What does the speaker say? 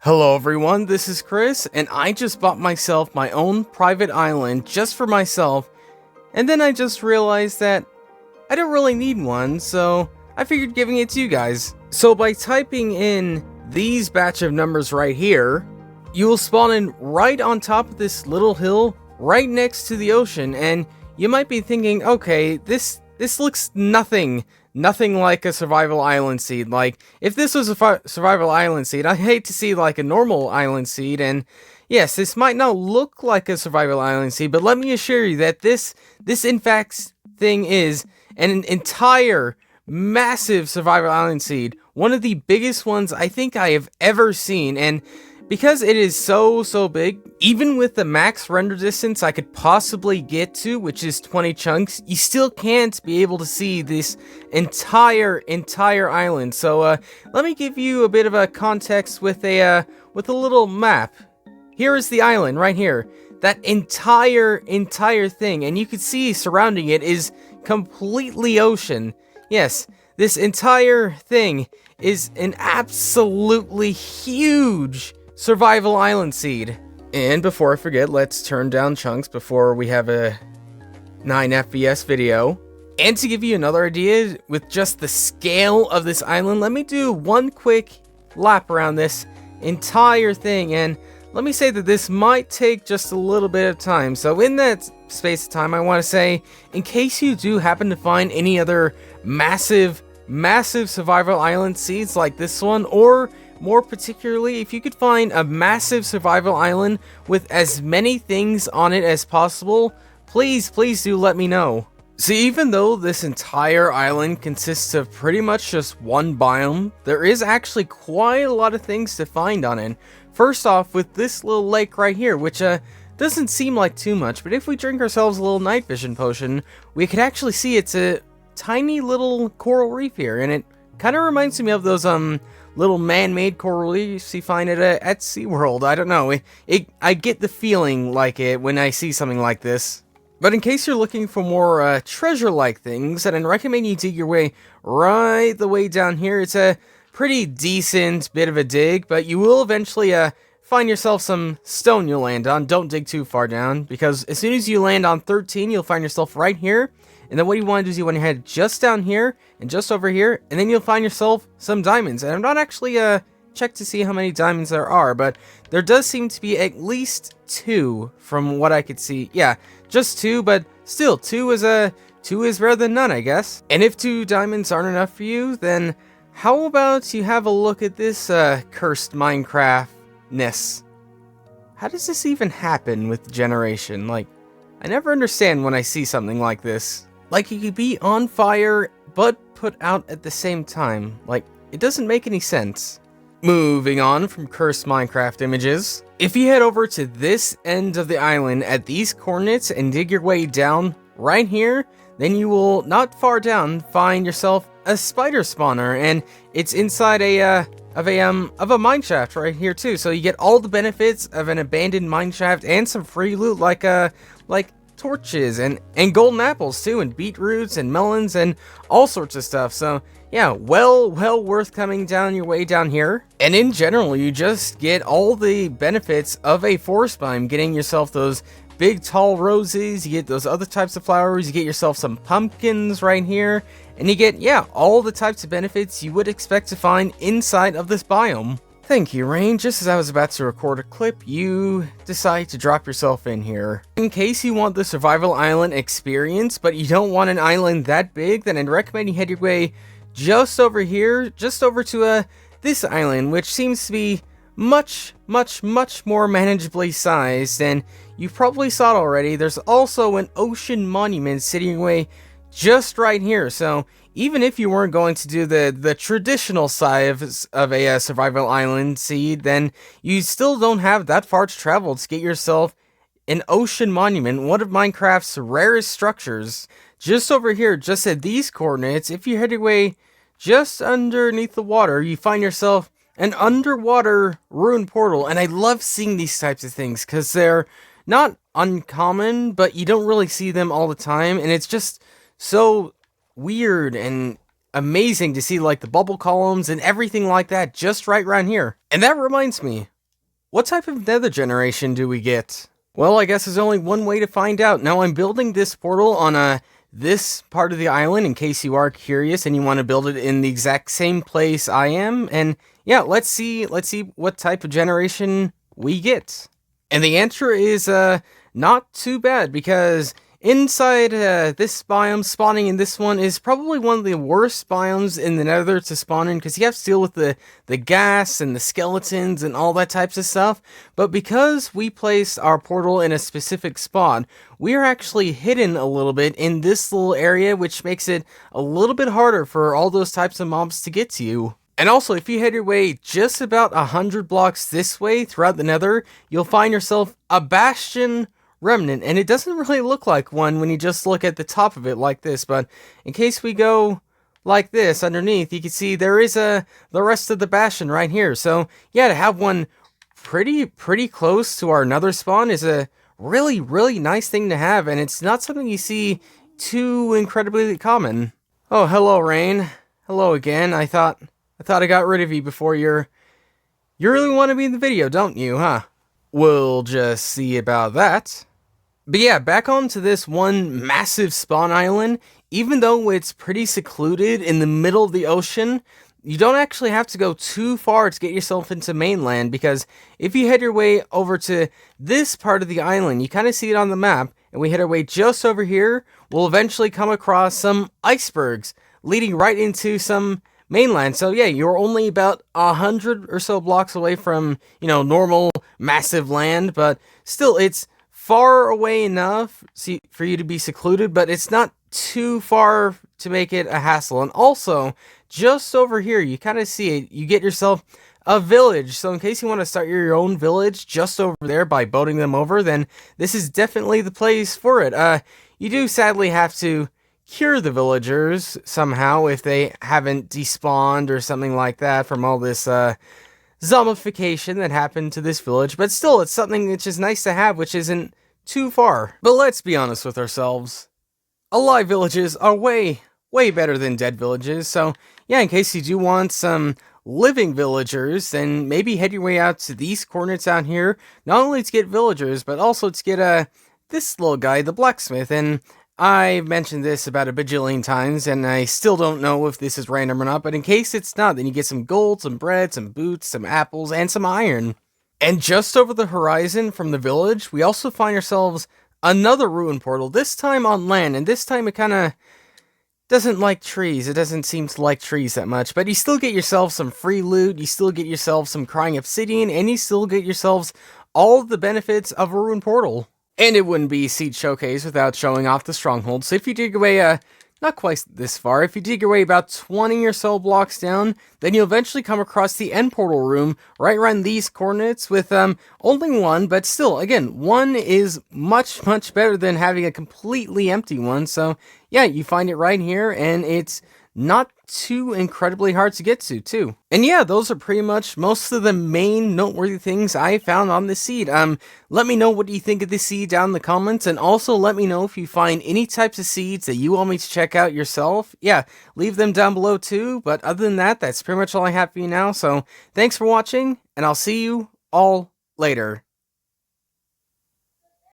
Hello everyone, this is Chris, and I just bought myself my own private island just for myself, and then I just realized that I don't really need one, so I figured giving it to you guys. So by typing in these batch of numbers right here, you will spawn in right on top of this little hill, right next to the ocean, and you might be thinking, okay, this looks nothing like a survival island seed. Like, if this was a survival island seed, I hate to see like a normal island seed, and yes, this might not look like a survival island seed, but let me assure you that this in fact thing is an entire massive survival island seed. One of the biggest ones I think I have ever seen, and because it is so big, even with the max render distance I could possibly get to, which is 20 chunks, you still can't be able to see this entire island. So let me give you a bit of a context with a little map. Here is the island right here. That entire thing, and you can see surrounding it is completely ocean. Yes, this entire thing is an absolutely huge survival island seed. And before I forget, let's turn down chunks before we have a 9 FPS video. And to give you another idea with just the scale of this island, let me do one quick lap around this entire thing, and let me say that this might take just a little bit of time. So in that space of time, I want to say, in case you do happen to find any other massive survival island seeds like this one, or more particularly, if you could find a massive survival island with as many things on it as possible, please do let me know. See, even though this entire island consists of pretty much just one biome, there is actually quite a lot of things to find on it. First off, with this little lake right here, which doesn't seem like too much, but if we drink ourselves a little night vision potion, we could actually see it's a tiny little coral reef here, and it kind of reminds me of those little man-made coral reefs you find at SeaWorld. I don't know, I get the feeling like it when I see something like this. But in case you're looking for more treasure-like things, then I'd recommend you dig your way right the way down here. It's a pretty decent bit of a dig, but you will eventually find yourself some stone you'll land on. Don't dig too far down, because as soon as you land on 13, you'll find yourself right here. And then what you want to do is you want to head just down here and just over here, and then you'll find yourself some diamonds. And I'm not actually checked to see how many diamonds there are, but there does seem to be at least 2 from what I could see. Yeah, just 2, but still, 2 is better than none, I guess. And if 2 diamonds aren't enough for you, then how about you have a look at this cursed Minecraft-ness? How does this even happen with generation? Like, I never understand when I see something like this. Like, you could be on fire, but put out at the same time. Like, it doesn't make any sense. Moving on from cursed Minecraft images, if you head over to this end of the island at these coordinates and dig your way down right here, then you will, not far down, find yourself a spider spawner, and it's inside of a mineshaft right here too. So you get all the benefits of an abandoned mineshaft and some free loot like torches and golden apples too, and beetroots and melons and all sorts of stuff. So yeah, well worth coming down your way down here. And in general, you just get all the benefits of a forest biome, getting yourself those big tall roses, you get those other types of flowers, you get yourself some pumpkins right here, and you get, yeah, all the types of benefits you would expect to find inside of this biome. Thank you, Rain. Just as I was about to record a clip, you decide to drop yourself in here. In case you want the survival island experience, but you don't want an island that big, then I'd recommend you head your way just over here, just over to this island, which seems to be much more manageably sized, and you probably saw it already. There's also an ocean monument sitting away just right here, so even if you weren't going to do the traditional size of a survival island seed, then you still don't have that far to travel to get yourself an ocean monument, one of Minecraft's rarest structures. Just over here, just at these coordinates, if you head your way just underneath the water, you find yourself an underwater ruin portal. And I love seeing these types of things because they're not uncommon, but you don't really see them all the time, and it's just so weird and amazing to see like the bubble columns and everything like that just right around here. And that reminds me, what type of nether generation do we get? Well, I guess there's only one way to find out. Now I'm building this portal on this part of the island in case you are curious and you want to build it in the exact same place I am. And yeah, let's see what type of generation we get. And the answer is not too bad, because inside this biome, spawning in this one is probably one of the worst biomes in the nether to spawn in, because you have to deal with the gas and the skeletons and all that types of stuff. But because we placed our portal in a specific spot, we are actually hidden a little bit in this little area, which makes it a little bit harder for all those types of mobs to get to you. And also, if you head your way just about 100 blocks this way throughout the nether, you'll find yourself a bastion remnant, and it doesn't really look like one when you just look at the top of it like this, but in case we go like this underneath, you can see there is the rest of the bastion right here. So yeah, to have one pretty close to our nether spawn is a really nice thing to have, and it's not something you see too incredibly common. Oh, hello, Rain. Hello again. I thought I got rid of you before. You really want to be in the video, don't you, huh? We'll just see about that. But yeah, back onto this one massive spawn island. Even though it's pretty secluded in the middle of the ocean, you don't actually have to go too far to get yourself into mainland, because if you head your way over to this part of the island, you kind of see it on the map, and we head our way just over here, we'll eventually come across some icebergs leading right into some mainland. So yeah, you're only about 100 or so blocks away from, normal massive land, but still it's far away enough for you to be secluded, but it's not too far to make it a hassle. And also, just over here, you kind of see it, you get yourself a village. So in case you want to start your own village just over there by boating them over, then this is definitely the place for it. You do sadly have to cure the villagers somehow if they haven't despawned or something like that from all this zombification that happened to this village, but still, it's something that's just nice to have, which isn't too far. But let's be honest with ourselves, alive villages are way better than dead villages. So yeah, in case you do want some living villagers, then maybe head your way out to these coordinates out here, not only to get villagers, but also to get this little guy, the blacksmith. And I've mentioned this about a bajillion times, and I still don't know if this is random or not, but in case it's not, then you get some gold, some bread, some boots, some apples, and some iron. And just over the horizon from the village, we also find ourselves another ruin portal, this time on land, and this time it kind of doesn't like trees. It doesn't seem to like trees that much, but you still get yourself some free loot, you still get yourself some crying obsidian, and you still get yourselves all of the benefits of a ruin portal. And it wouldn't be Seed Showcase without showing off the Stronghold. So if you dig away, not quite this far, if you dig your way about 20 or so blocks down, then you'll eventually come across the end portal room right around these coordinates with only one, but still, again, one is much better than having a completely empty one. So yeah, you find it right here, and it's not too incredibly hard to get to, too. And yeah, those are pretty much most of the main noteworthy things I found on this seed. Let me know what you think of this seed down in the comments, and also let me know if you find any types of seeds that you want me to check out yourself. Yeah, leave them down below too, but other than that, that's pretty much all I have for you now. So thanks for watching, and I'll see you all later.